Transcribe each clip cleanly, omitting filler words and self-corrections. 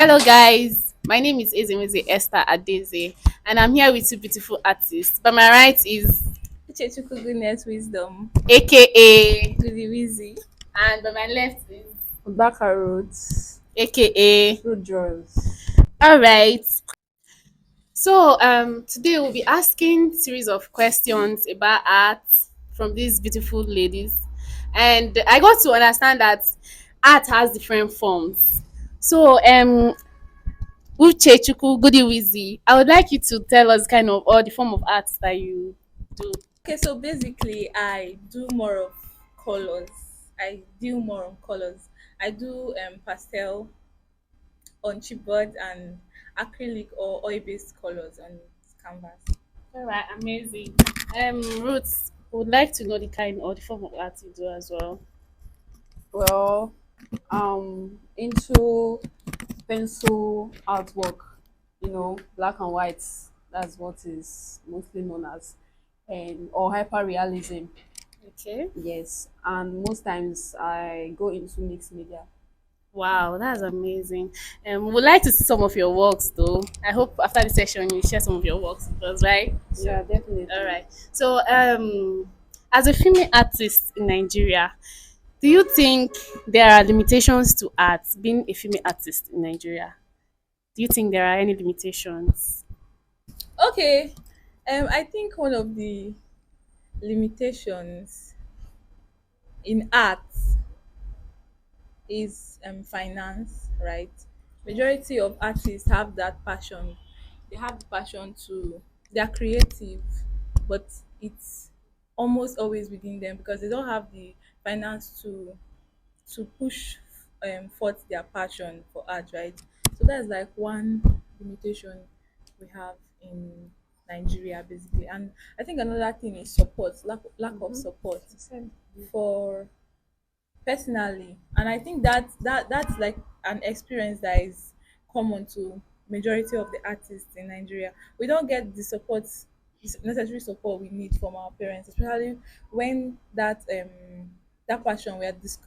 Hello, guys. My name is Ezemeze Esther Adeze, and I'm here with two beautiful artists. By my right is Uchechuku goodness wisdom. AKA, Goody Wizzy. and by my left is Baka Roots. AKA. Root Drawers. All right. So, today we'll be asking series of questions about art from these beautiful ladies, and I got to understand that art has different forms. So, Uchechukwu Goodwizi, I would like you to tell us kind of all the form of arts that you do. Okay, so basically I do more of colors. I deal more on colors. I do pastel on chipboard and acrylic or oil based colors on canvas. All right, amazing. Ruth, would like to know the kind or the form of art you do as well. Well, into pencil artwork, black and white. That's what is mostly known as, and or hyperrealism. Okay. Yes, and most times I go into mixed media. Wow, that's amazing. Would like to see some of your works though. I hope after the session you share some of your works with us, right? Yeah, All definitely. right. So, as a female artist in Nigeria, do you think there are limitations to art being a female artist in Nigeria? Do you think there are any limitations? Okay. I think one of the limitations in art is finance, right? Majority of artists have that passion. They have the passion to they are creative, but it's almost always within them because they don't have the finance to push forth their passion for art, right? So that's like one limitation we have in Nigeria basically. And I think another thing is support, lack of Mm-hmm. support Same. for personally. And I think that's like an experience that is common to majority of the artists in Nigeria. We don't get the support, the necessary support we need from our parents, especially when that passion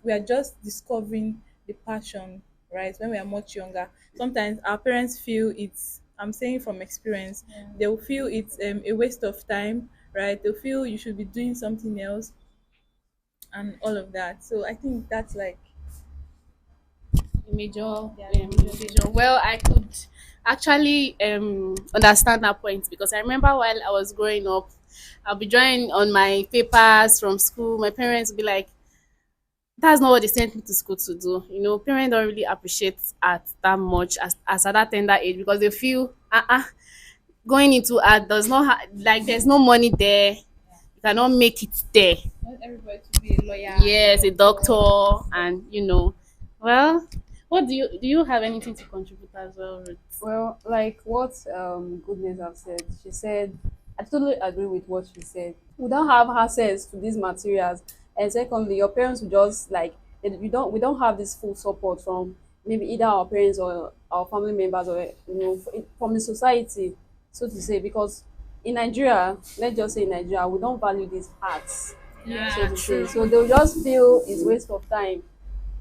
we are just discovering the passion, right? When we are much younger, sometimes our parents feel it's, I'm saying from experience, they will feel it's a waste of time, right? They'll feel you should be doing something else and all of that. So I think that's like A major yeah, the major decision. Well, I could actually understand that point because I remember while I was growing up, I'll be drawing on my papers from school. My parents would be like, "That's not what they sent me to school to do." You know, parents don't really appreciate art that much as at that tender age because they feel, going into art does not like there's no money there. You cannot make it there. not everybody to be a lawyer, a Yes, a doctor. doctor, and well, what do you have anything to contribute as well, Ruth? Well, like what Goodness have said, she said, I totally agree with what she said. We don't have access to these materials, and secondly, your parents will just like we don't have this full support from maybe either our parents or our family members or from the society, so to say, because in Nigeria, let's just say in Nigeria, we don't value these arts, so Yeah, to say. true. So they'll just feel it's waste of time.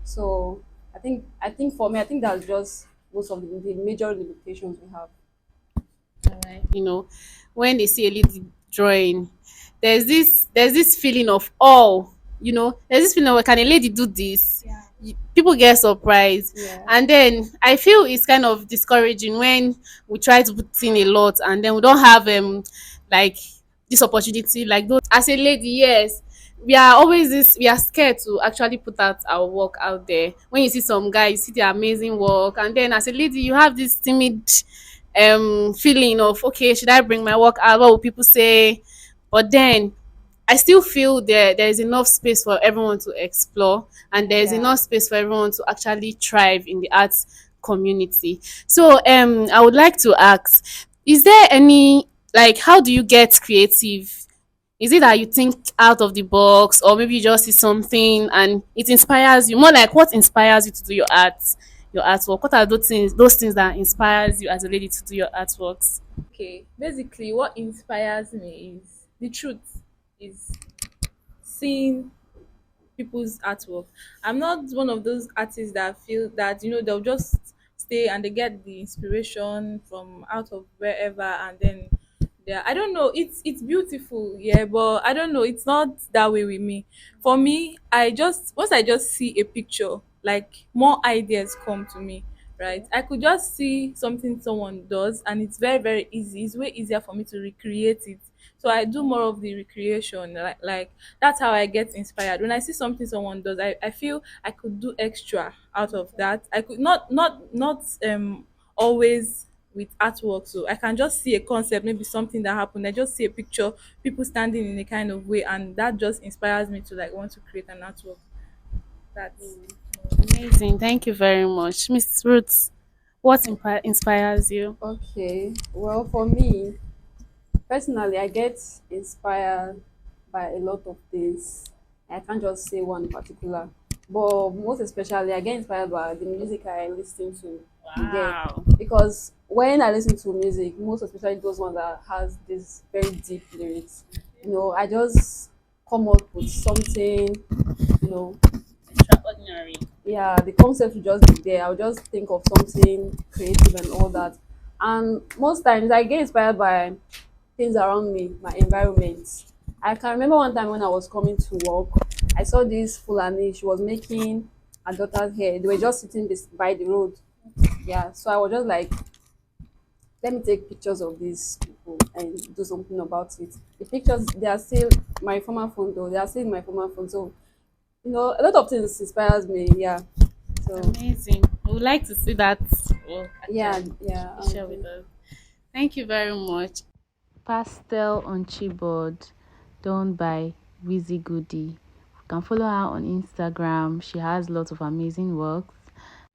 So I think for me, I think that's just most of the major limitations we have. All right. When they see a little drawing, there's this feeling of there's this feeling of, can a lady do this? Yeah. People get surprised, Yeah. and then I feel it's kind of discouraging when we try to put in a lot and then we don't have like this opportunity, like those as a lady. Yes, we are scared to actually put out our work out there. When you see some guy, you see the amazing work, and then as a lady you have this timid feeling of, okay, should I bring my work out, what will people say? But then I still feel there is enough space for everyone to explore, and there is Yeah. enough space for everyone to actually thrive in the arts community. So I would like to ask, is there any, like, how do you get creative? Is it that you think out of the box, or maybe you just see something and it inspires you? More like, what inspires you to do your artwork? What are those things that inspires you as a lady to do your artworks? Okay. Basically what inspires me is the truth, is seeing people's artwork. I'm not one of those artists that feel that they'll just stay and they get the inspiration from out of wherever, and then yeah, I don't know, it's beautiful, yeah, but I don't know, it's not that way with me. For me, I just once I just see a picture, like more ideas come to me, right? I could just see something someone does and it's very, very easy. It's way easier for me to recreate it. So I do more of the recreation, like that's how I get inspired. When I see something someone does, I feel I could do extra out of that. I could not always with artwork. So I can just see a concept, maybe something that happened. I just see a picture, people standing in a kind of way, and that just inspires me to like want to create an artwork. That's Amazing. Thank you very much. Miss Roots, what inspires you? Okay. Well, for me, personally, I get inspired by a lot of things. I can't just say one in particular, but most especially, I get inspired by the music I listen to. You get, Wow. because when I listen to music, most especially those ones that has this very deep lyrics, I just come up with something, you know, Extraordinary. yeah, the concept will just be there. I'll just think of something creative and all that. And most times I get inspired by things around me, my environment. I can remember one time when I was coming to work, I saw this Fulani. She was making her daughter's hair. They were just sitting by the road. Yeah, so I was just like, let me take pictures of these people and do something about it. The pictures, they are still my former phone though. They are still in my former phone. So, a lot of things inspires me. Yeah. So, Amazing. We would like to see that work yeah, actually. yeah. Please share with us. Thank you very much. Pastel on Chipboard, done by Wizzy Goody. You can follow her on Instagram. She has lots of amazing works.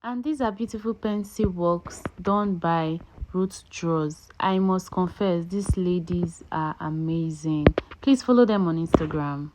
And these are beautiful pencil works done by Ruth Draws. I must confess, these ladies are amazing. Please follow them on Instagram.